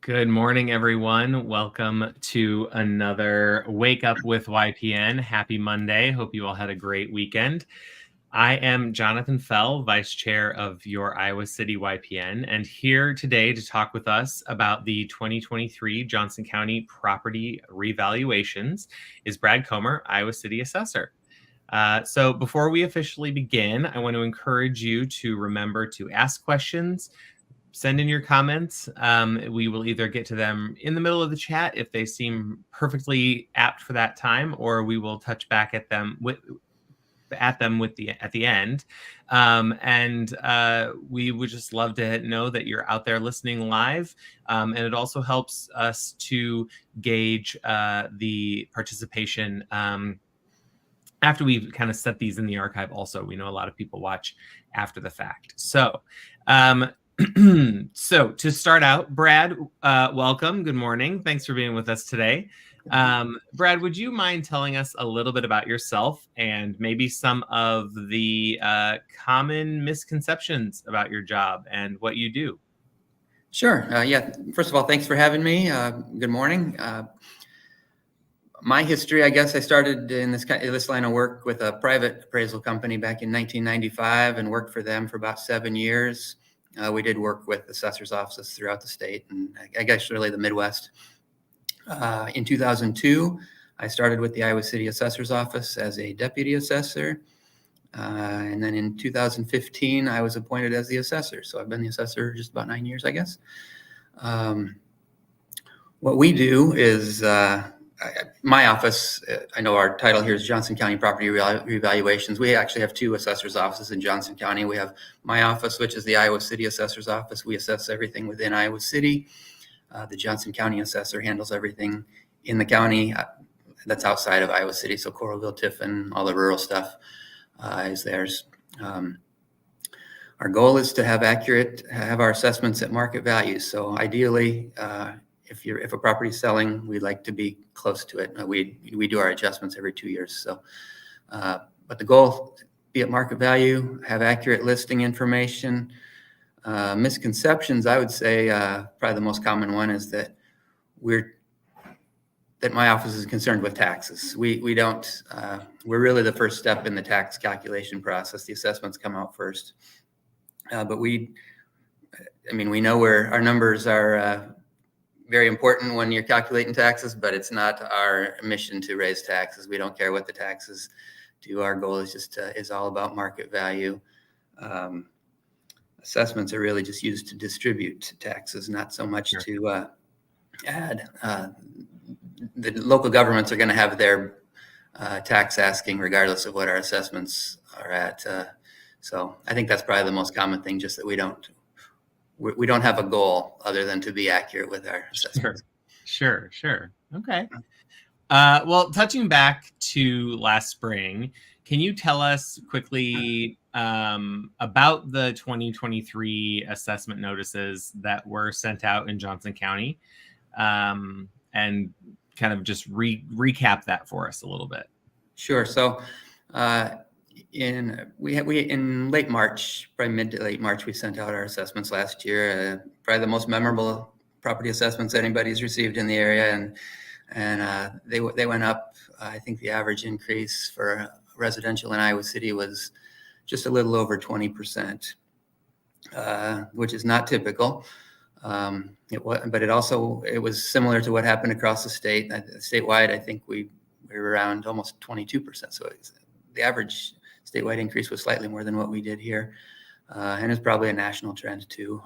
Good morning, everyone. Welcome to another Wake Up with YPN. Happy Monday. Hope you all had a great weekend. I am Jonathan Fell, Vice Chair of your Iowa City YPN, and here today to talk with us about the 2023 Johnson County Property Revaluations is Brad Comer, Iowa City Assessor. So before we officially begin, I want to encourage you to remember to ask questions. Send in your comments. We will either get to them in the middle of the chat if they seem perfectly apt for that time, or we will touch back at them at the end. We would just love to know that you're out there listening live. And it also helps us to gauge the participation after we've kind of set these in the archive. Also, we know a lot of people watch after the fact. So so to start out, Brad, welcome. Good morning. Thanks for being with us today. Brad, would you mind telling us a little bit about yourself and maybe some of the common misconceptions about your job and what you do? Sure. Yeah. First of all, thanks for having me. Good morning. My history, I guess I started in this line of work with a private appraisal company back in 1995 and worked for them for about 7 years. We did work with assessors' offices throughout the state and I guess really the Midwest. In 2002, I started with the Iowa City Assessor's Office as a deputy assessor. And then in 2015, I was appointed as the assessor. So I've been the assessor just about 9 years, I guess. What we do is my office, I know our title here is Johnson County Property Revaluations. We actually have two assessors' offices in Johnson County. We have my office, which is the Iowa City Assessor's Office. We assess everything within Iowa City. The Johnson County Assessor handles everything in the county that's outside of Iowa City. So Coralville, Tiffin, all the rural stuff is theirs. Our goal is to have our assessments at market value. So ideally, if a property is selling, we'd like to be close to it. We do our adjustments every 2 years. So, but the goal, be at market value, have accurate listing information. Misconceptions, I would say, probably the most common one is that my office is concerned with taxes. We're really the first step in the tax calculation process. The assessments come out first, but we know where our numbers are. Very important when you're calculating taxes, but it's not our mission to raise taxes. We don't care what the taxes do. Our goal is is all about market value. Assessments are really just used to distribute taxes, not so much to add. The local governments are going to have their tax asking regardless of what our assessments are at. So I think that's probably the most common thing, just that we don't have a goal other than to be accurate with our assessments. Sure. Okay. Well, touching back to last spring, can you tell us quickly about the 2023 assessment notices that were sent out in Johnson County, and kind of just recap that for us a little bit? Sure. So in late March, probably mid to late March, we sent out our assessments last year. Probably the most memorable property assessments anybody's received in the area, and they went up. I think the average increase for residential in Iowa City was just a little over 20%, which is not typical. It was similar to what happened across the state. Statewide, I think we were around almost 22%. So the average statewide increase was slightly more than what we did here, and it's probably a national trend too.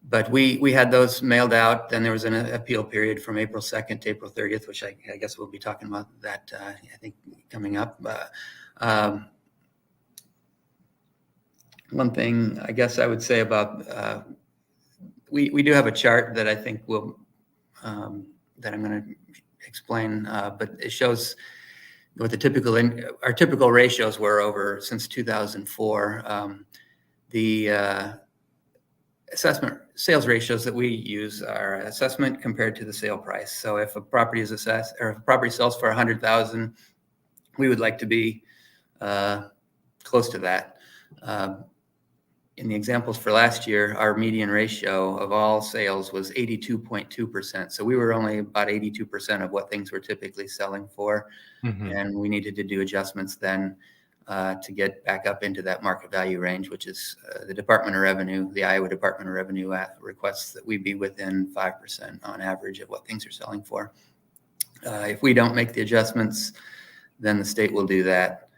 But we had those mailed out. Then there was an appeal period from April 2nd to April 30th, which I guess we'll be talking about that, I think, coming up. One thing I guess I would say about, we do have a chart that I think that I'm going to explain, but it shows what our typical ratios were over since 2004. The assessment sales ratios that we use are assessment compared to the sale price. So if a property is assessed, or if a property sells for $100,000, we would like to be close to that. in the examples for last year, our median ratio of all sales was 82.2%. So we were only about 82% of what things were typically selling for. Mhm. And we needed to do adjustments then to get back up into that market value range, which is the Department of Revenue, the Iowa Department of Revenue requests that we be within 5% on average of what things are selling for. If we don't make the adjustments, then the state will do that.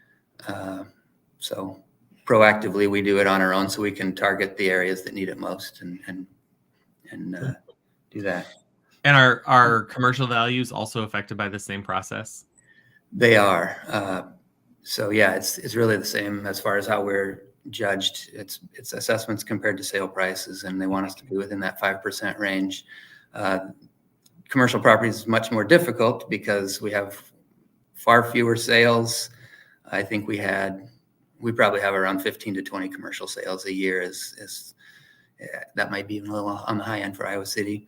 So proactively, we do it on our own so we can target the areas that need it most and do that. And are commercial values also affected by the same process? They are. So yeah, it's really the same as far as how we're judged. It's assessments compared to sale prices, and they want us to be within that 5% range. Commercial property is much more difficult because we have far fewer sales. I think we probably have around 15 to 20 commercial sales a year. That might be even a little on the high end for Iowa City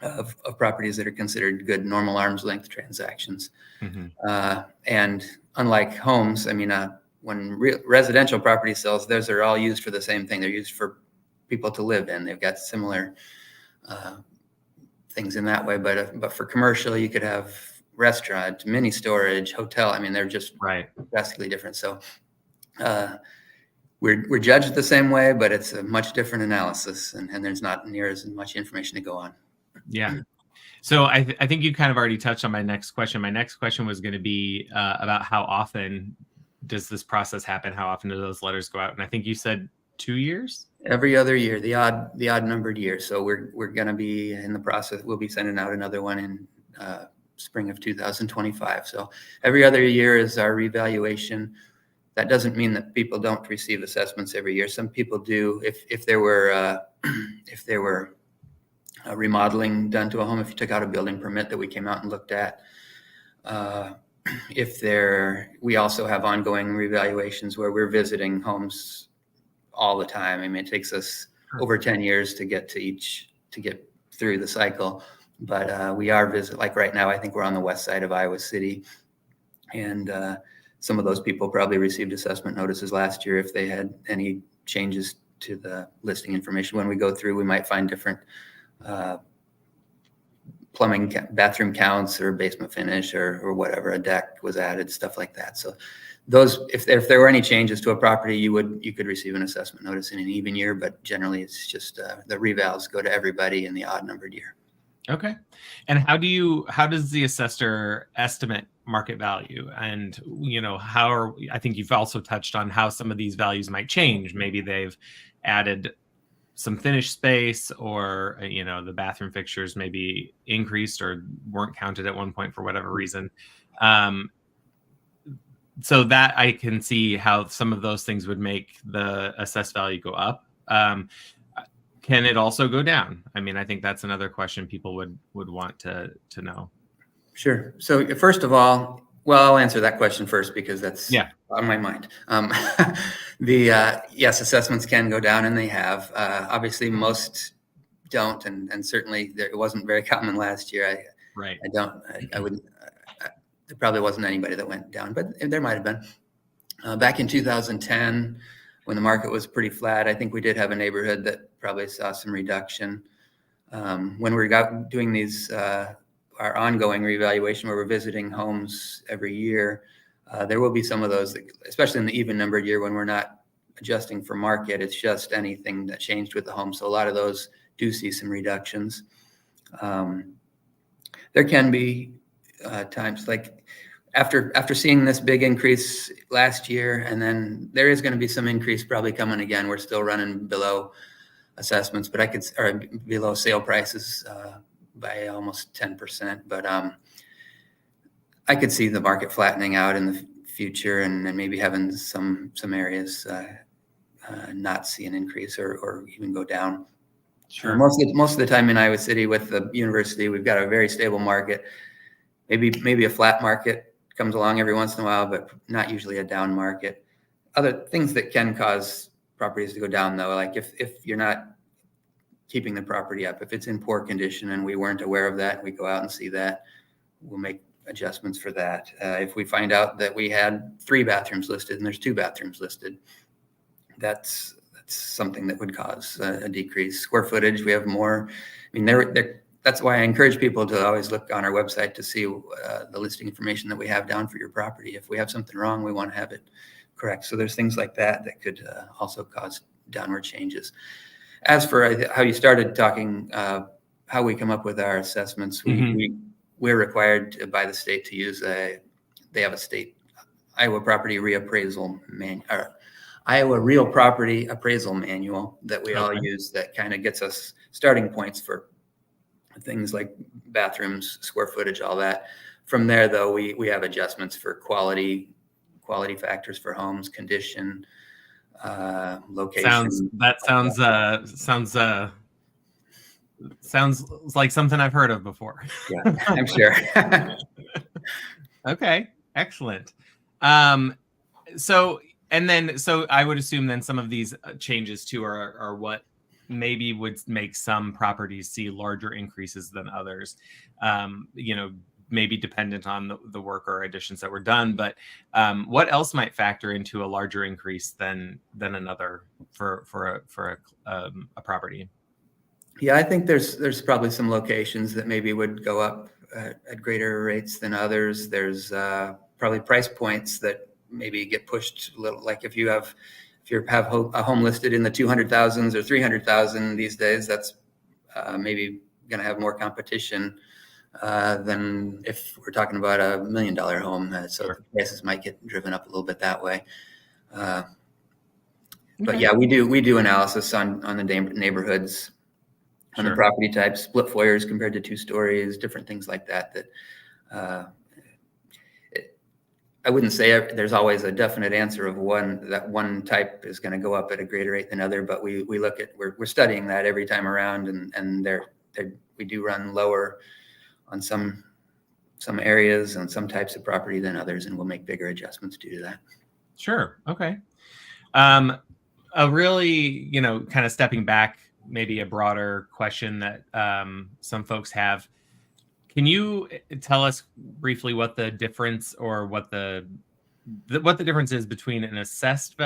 of properties that are considered good normal arm's length transactions. Mm-hmm. And unlike homes, I mean, when residential property sells, those are all used for the same thing. They're used for people to live in. They've got similar things in that way. But for commercial, you could have restaurant, mini storage, hotel. I mean, they're just drastically different. So we're judged the same way, but it's a much different analysis, and there's not near as much information to go on. Yeah. So I think you kind of already touched on my next question. My next question was going to be about how often does this process happen? How often do those letters go out? And I think you said 2 years? Every other year, the odd numbered year. So we're going to be in the process. We'll be sending out another one in spring of 2025. So every other year is our revaluation. That doesn't mean that people don't receive assessments every year. Some people do. If there were remodeling done to a home, if you took out a building permit that we came out and looked at, we also have ongoing revaluations where we're visiting homes all the time. I mean, it takes us over 10 years to get through the cycle, but we are like right now, I think we're on the west side of Iowa City, and some of those people probably received assessment notices last year if they had any changes to the listing information. When we go through, we might find different plumbing, bathroom counts, or basement finish, or whatever, a deck was added, stuff like that. So those, if there were any changes to a property, you could receive an assessment notice in an even year, but generally it's just the revals go to everybody in the odd numbered year. Okay. And how does the assessor estimate market value? And, I think you've also touched on how some of these values might change. Maybe they've added some finished space, or, the bathroom fixtures maybe increased or weren't counted at one point for whatever reason. So that I can see how some of those things would make the assessed value go up. Can it also go down? I mean, I think that's another question people would want to know. Sure. So first of all, well, I'll answer that question first because that's on my mind. Yes, assessments can go down, and they have. Obviously, most don't, and certainly it wasn't very common last year. I wouldn't. There probably wasn't anybody that went down, but there might have been. Back in 2010, when the market was pretty flat, I think we did have a neighborhood that probably saw some reduction. When we're doing these, our ongoing revaluation, where we're visiting homes every year, there will be some of those, especially in the even numbered year when we're not adjusting for market. It's just anything that changed with the home. So a lot of those do see some reductions. There can be times like after seeing this big increase last year, and then there is going to be some increase probably coming again. We're still running below assessments, but or below sale prices by almost 10%. But I could see the market flattening out in the future, and maybe having some areas not see an increase or even go down. Sure. Most of the time in Iowa City with the university, we've got a very stable market. Maybe a flat market comes along every once in a while, but not usually a down market. Other things that can cause properties to go down, though, like if you're not keeping the property up, if it's in poor condition and we weren't aware of that, we go out and see that, we'll make adjustments for that. If we find out that we had 3 bathrooms listed and there's 2 bathrooms listed, that's something that would cause a decrease. Square footage, we have more. I mean, that's why I encourage people to always look on our website to see the listing information that we have down for your property. If we have something wrong, we want to have it correct. So there's things like that could also cause downward changes. As for how you started talking, how we come up with our assessments, we're required by the state to use they have a state Iowa property reappraisal Iowa real property appraisal manual that we all use, that kind of gets us starting points for things like bathrooms, square footage, all that. From there, though, we have adjustments for quality factors for homes, condition, location. Sounds like something I've heard of before. Yeah, I'm sure. Okay, excellent. So I would assume then some of these changes too are what maybe would make some properties see larger increases than others. Maybe dependent on the work or additions that were done. But what else might factor into a larger increase than another for a property? Yeah, I think there's probably some locations that maybe would go up at greater rates than others. There's probably price points that maybe get pushed a little. Like if you have a home listed in the 200,000s or 300,000 these days, that's maybe going to have more competition than if we're talking about $1 million home. So the prices might get driven up a little bit that way. But yeah, we do analysis on the neighborhoods, on the property types, split foyers compared to 2 stories, different things like that. I wouldn't say there's always a definite answer of one type is going to go up at a greater rate than other, but we look at, we're studying that every time around, and we do run lower on some areas and some types of property than others, and we'll make bigger adjustments due to that. Sure. Okay. A really, kind of stepping back, maybe a broader question that some folks have. Can you tell us briefly what the difference or what the difference is between an assessed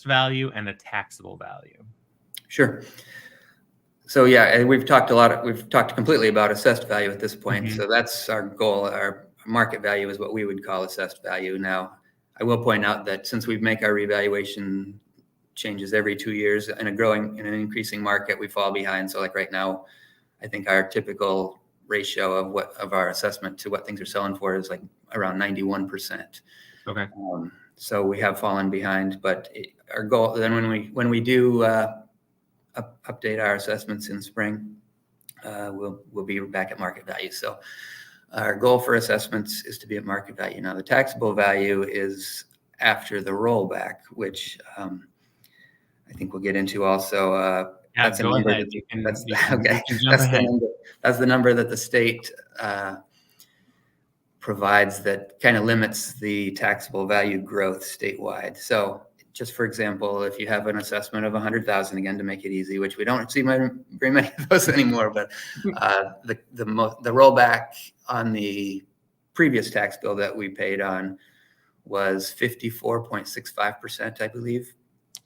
value and a taxable value? Sure. So yeah, we've talked completely about assessed value at this point. So that's our goal. Our market value is what we would call assessed value. Now, I will point out that since we make our revaluation changes every 2 years in an increasing market, we fall behind. So like right now, I think our typical ratio of our assessment to what things are selling for is like around 91%. Okay. So we have fallen behind, but our goal then when we do update our assessments in spring, we'll be back at market value. So our goal for assessments is to be at market value. Now the taxable value is after the rollback, which I think we'll get into also. That's a number. That's the number that the state provides that kind of limits the taxable value growth statewide. So just for example, if you have an assessment of 100,000, again, to make it easy, which we don't see very many of those anymore, but the rollback on the previous tax bill that we paid on was 54.65%, I believe.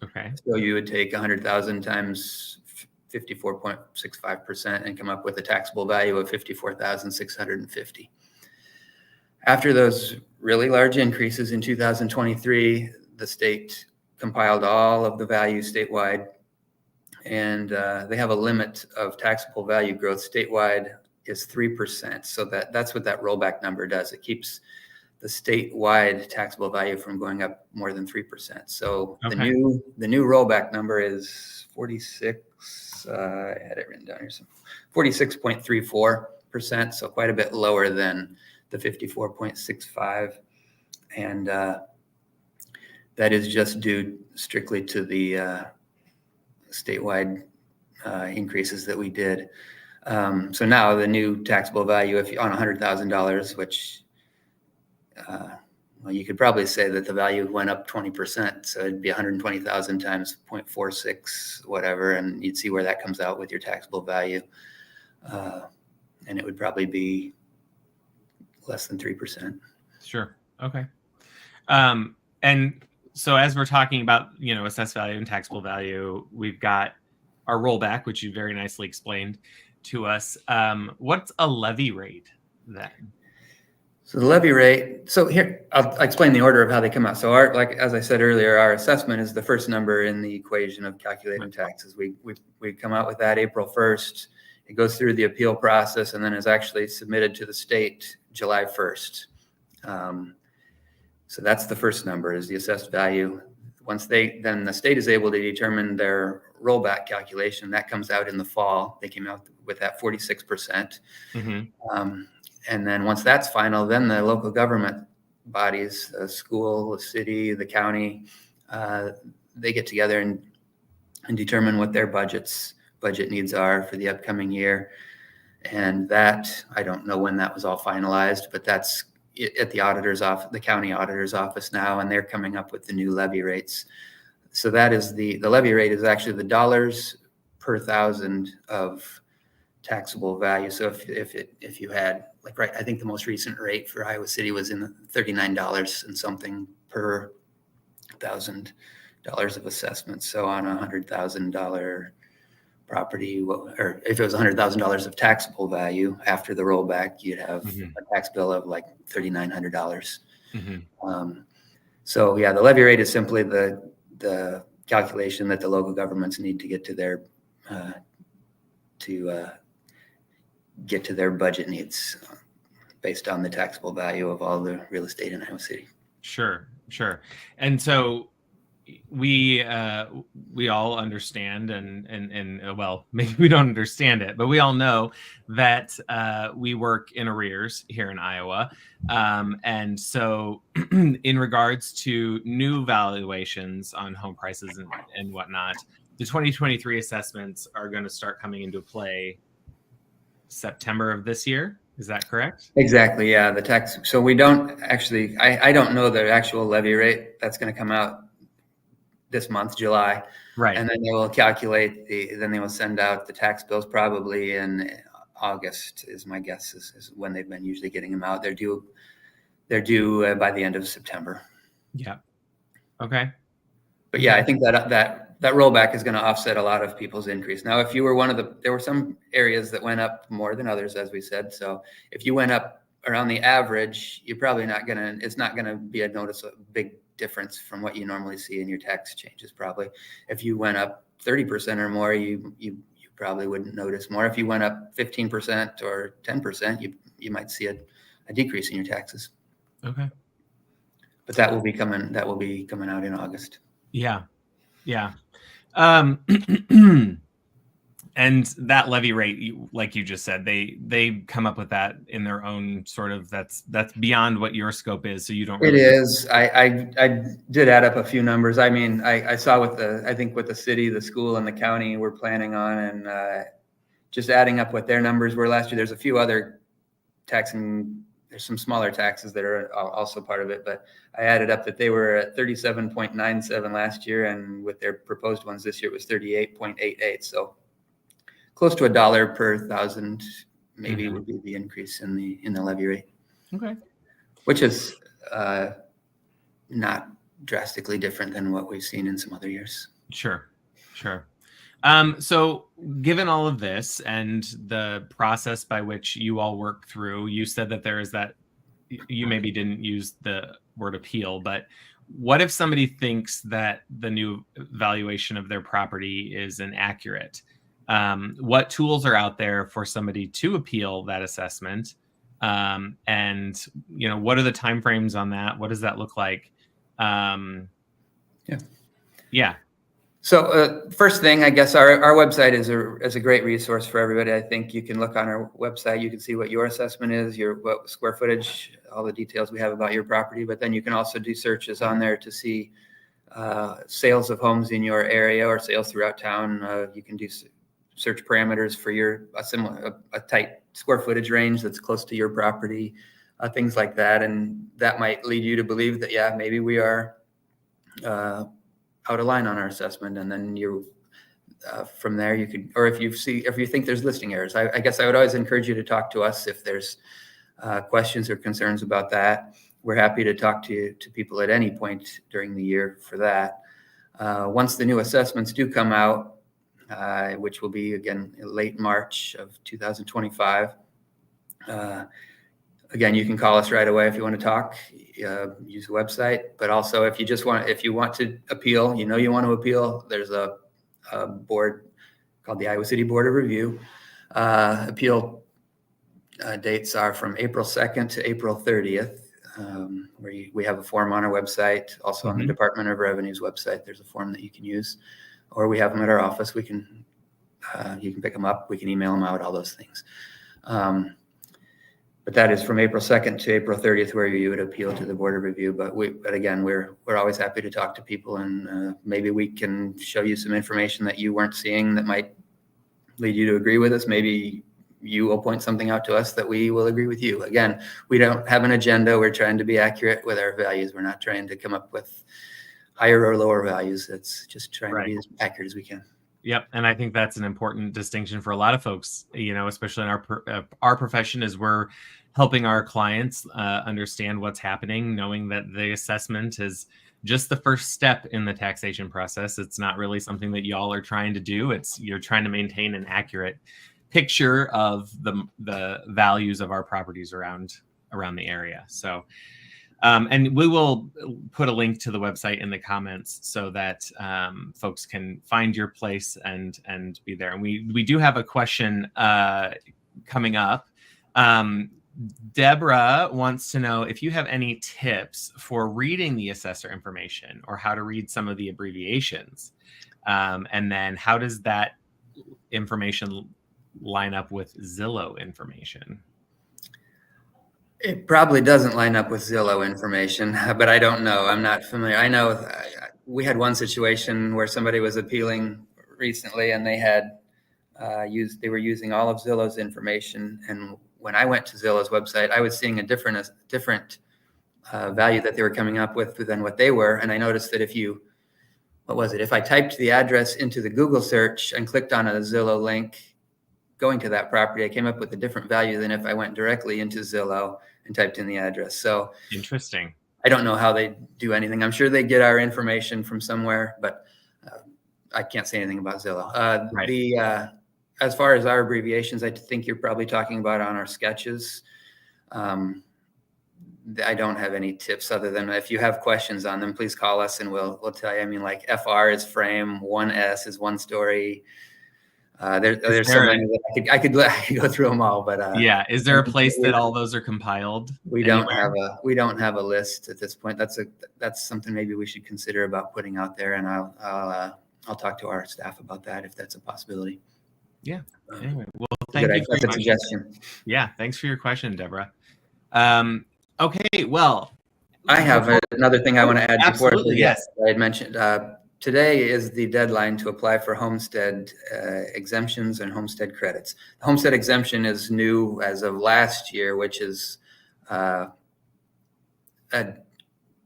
Okay. So you would take 100,000 times 54.65% and come up with a taxable value of 54,650. After those really large increases in 2023, the state compiled all of the values statewide, and they have a limit of taxable value growth statewide is 3%. So that's what that rollback number does. It keeps the statewide taxable value from going up more than 3%. So the new rollback number is 46. I had it written down here. So 46.34%. So quite a bit lower than the 54.65, and that is just due strictly to the statewide increases that we did. So now the new taxable value, if on $100,000, which well, you could probably say that the value went up 20%. So it'd be 120,000 times 0.46, whatever, and you'd see where that comes out with your taxable value. And it would probably be less than 3%. Sure. Okay. And So as we're talking about, assessed value and taxable value, we've got our rollback, which you very nicely explained to us. What's a levy rate then? So the levy rate, so here, I'll explain the order of how they come out. So like, as I said earlier, our assessment is the first number in the equation of calculating taxes. We come out with that April 1st. It goes through the appeal process and then is actually submitted to the state July 1st. So that's the first number, is the assessed value. Then the state is able to determine their rollback calculation. That comes out in the fall. They came out with that 46%. Mm-hmm. And then once that's final, then the local government bodies, the school, the city, the county, they get together and determine what their budget needs are for the upcoming year. And that, I don't know when that was all finalized, but that's at the auditor's office, the county auditor's office now, and they're coming up with the new levy rates. So that is the levy rate is actually the dollars per thousand of taxable value. So if you had, like, right, I think the most recent rate for Iowa City was in the $39 and something per $1,000 of assessment. So on a $100,000 property, or if it was $100,000 of taxable value after the rollback, you'd have a tax bill of like $3,900. So yeah, the levy rate is simply the calculation that the local governments need to get to their get to their budget needs based on the taxable value of all the real estate in Iowa City. Sure. And so we all understand, and well, maybe we don't understand it, but we all know that we work in arrears here in Iowa. And so in regards to new valuations on home prices and whatnot, the 2023 assessments are going to start coming into play September of this year. Is that correct? Exactly. Yeah. The tax. So we don't actually, I don't know the actual levy rate that's going to come out this month, July. Right. And then they will calculate then they will send out the tax bills probably in August, is my guess, is when they've been usually getting them out. They're due by the end of September. Yeah. Okay. But yeah, I think that rollback is going to offset a lot of people's increase. Now, if you were there were some areas that went up more than others, as we said. So if you went up around the average, you're probably it's not going to be a big difference from what you normally see in your tax changes. Probably if you went up 30% or more, you probably wouldn't notice more. If you went up 15% or 10%, you might see a decrease in your taxes. Okay. But that will be coming out in August. Yeah. And that levy rate, like you just said, they come up with that in their own sort of, that's beyond what your scope is. So you don't really. It is. I did add up a few numbers. I mean, I saw what the city, the school, and the county were planning on, and just adding up what their numbers were last year. There's a few other there's some smaller taxes that are also part of it, but I added up that they were at 37.97 last year, and with their proposed ones this year, it was 38.88. So close to $1 per thousand, maybe would be the increase in the levy rate. Okay. Which is not drastically different than what we've seen in some other years. Sure. So given all of this and the process by which you all work through, you said that there is that, you maybe didn't use the word appeal, but what if somebody thinks that the new valuation of their property is inaccurate? What tools are out there for somebody to appeal that assessment? And what are the timeframes on that? What does that look like? Yeah. So first thing, I guess our website is a great resource for everybody. I think you can look on our website. You can see what your assessment is, what square footage, all the details we have about your property. But then you can also do searches on there to see sales of homes in your area or sales throughout town. You can do search parameters for a tight square footage range that's close to your property, things like that. And that might lead you to believe that, yeah, maybe we are out of line on our assessment. And then from there you could, or if you think there's listing errors, I guess I would always encourage you to talk to us if there's questions or concerns about that. we're happy to talk to people at any point during the year for that. Once the new assessments do come out, which will be again late March of 2025. Again, you can call us right away if you want to talk. Use the website, but also if you want to appeal, you want to appeal. There's a board called the Iowa City Board of Review. Appeal dates are from April 2nd to April 30th. Where we have a form on our website, also on the Department of Revenue's website. There's a form that you can use, or we have them at our office. You can pick them up. We can email them out. All those things. But that is from April 2nd to April 30th, where you would appeal to the Board of Review. But again, we're always happy to talk to people, and maybe we can show you some information that you weren't seeing that might lead you to agree with us. Maybe you will point something out to us that we will agree with you. Again, we don't have an agenda. We're trying to be accurate with our values. We're not trying to come up with higher or lower values. It's just trying to be as accurate as we can. Yep. And I think that's an important distinction for a lot of folks, especially in our profession, is we're helping our clients understand what's happening, knowing that the assessment is just the first step in the taxation process. It's not really something that y'all are trying to do. You're trying to maintain an accurate picture of the values of our properties around the area. So, and we will put a link to the website in the comments so that folks can find your place and be there. And we do have a question coming up. Deborah wants to know if you have any tips for reading the assessor information or how to read some of the abbreviations. And then how does that information line up with Zillow information? It probably doesn't line up with Zillow information, but I don't know. I'm not familiar. I know we had one situation where somebody was appealing recently, and they were using all of Zillow's information. And when I went to Zillow's website, I was seeing a different value that they were coming up with than what they were. And I noticed that if I typed the address into the Google search and clicked on a Zillow link going to that property, I came up with a different value than if I went directly into Zillow and typed in the address. So interesting. I don't know how they do anything. I'm sure they get our information from somewhere, but I can't say anything about Zillow. As far as our abbreviations, I think you're probably talking about on our sketches. I don't have any tips other than if you have questions on them, please call us and we'll tell you. I mean, like FR is frame, 1S is one story. There's so many that I could go through them all, but yeah. Is there a place that all those are compiled? We don't have a list at this point. That's something maybe we should consider about putting out there, and I'll talk to our staff about that if that's a possibility. Yeah. Anyway, well, thank you. That's a suggestion. Yeah. Thanks for your question, Deborah. Okay. Well, I have another thing I want to add before. Yes. I had mentioned today is the deadline to apply for homestead exemptions and homestead credits. The homestead exemption is new as of last year, which is a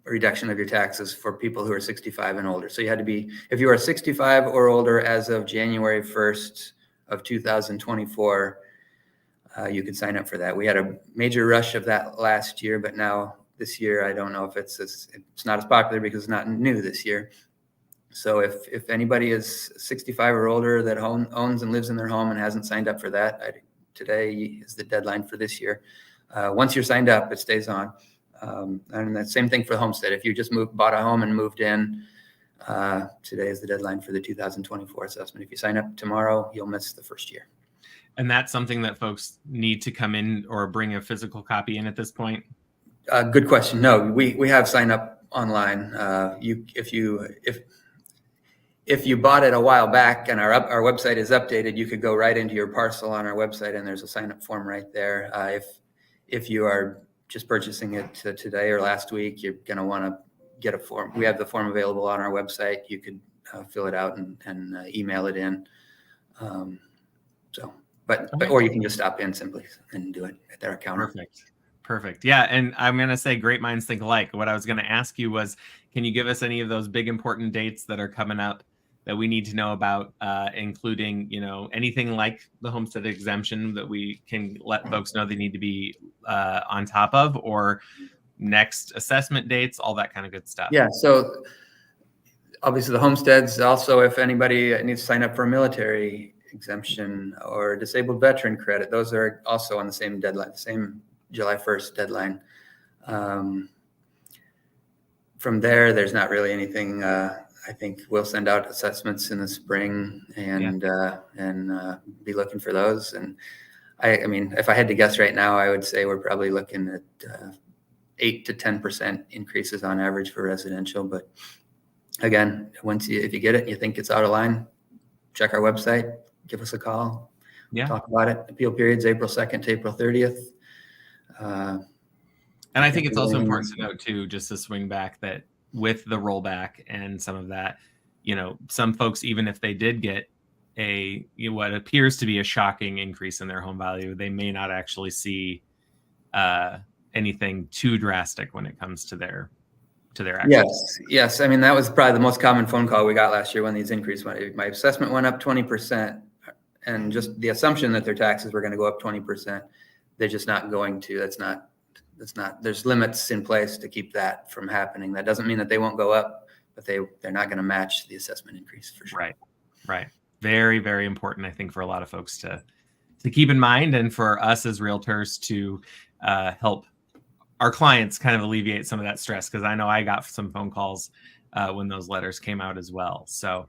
reduction of your taxes for people who are 65 and older. So you had to be, if you are 65 or older as of January 1st of 2024, you could sign up for that. We had a major rush of that last year, but now this year, I don't know if it's not as popular because it's not new this year. So if anybody is 65 or older that owns and lives in their home and hasn't signed up for that, today is the deadline for this year. Once you're signed up, it stays on. And the same thing for the homestead. If you just bought a home and moved in, today is the deadline for the 2024 assessment. If you sign up tomorrow, you'll miss the first year. And that's something that folks need to come in or bring a physical copy in at this point? Good question. No, we have sign up online. If you bought it a while back and our website is updated, you could go right into your parcel on our website and there's a sign up form right there. If you are just purchasing it today or last week, you're going to want to get a form. We have the form available on our website. You could fill it out and email it in. Or you can just stop in simply and do it at their counter. Perfect. Yeah. And I'm going to say great minds think alike. What I was going to ask you was, can you give us any of those big important dates that are coming up that we need to know about, including, anything like the homestead exemption that we can let folks know they need to be on top of, or next assessment dates, all that kind of good stuff. Yeah. So obviously the homesteads also, if anybody needs to sign up for a military exemption or disabled veteran credit, those are also on the same deadline, the same July 1st deadline. From there's not really anything. I think we'll send out assessments in the spring and be looking for those. And I mean, if I had to guess right now, I would say we're probably looking at 8 to 10% increases on average for residential. But again, if you get it and you think it's out of line, check our website, give us a call, talk about it. Appeal period's April 2nd to April 30th. And I think it's also important to note too, just to swing back, that with the rollback and some of that, some folks, even if they did get what appears to be a shocking increase in their home value, they may not actually see anything too drastic when it comes to their Yes. I mean, that was probably the most common phone call we got last year when these increased. My assessment went up 20%, and just the assumption that their taxes were going to go up 20%, they're just not going to. That's not. There's limits in place to keep that from happening. That doesn't mean that they won't go up, but they're not going to match the assessment increase for sure. Right. Very, very important, I think, for a lot of folks to keep in mind, and for us as realtors to help our clients kind of alleviate some of that stress, because I know I got some phone calls when those letters came out as well. So,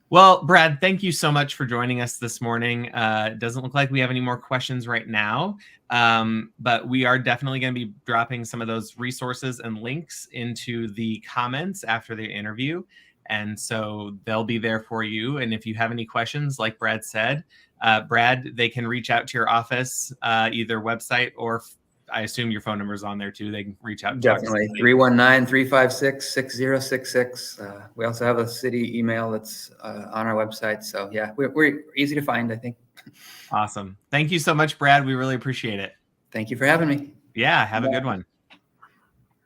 well, Brad, thank you so much for joining us this morning. It doesn't look like we have any more questions right now, but we are definitely going to be dropping some of those resources and links into the comments after the interview. And so they'll be there for you. And if you have any questions, like Brad said, Brad, they can reach out to your office, either website, or I assume your phone number is on there too. They can reach out. Definitely. 319-356-6066. We also have a city email that's on our website. So yeah, we're easy to find, I think. Awesome. Thank you so much, Brad. We really appreciate it. Thank you for having me. Yeah. Have a good one.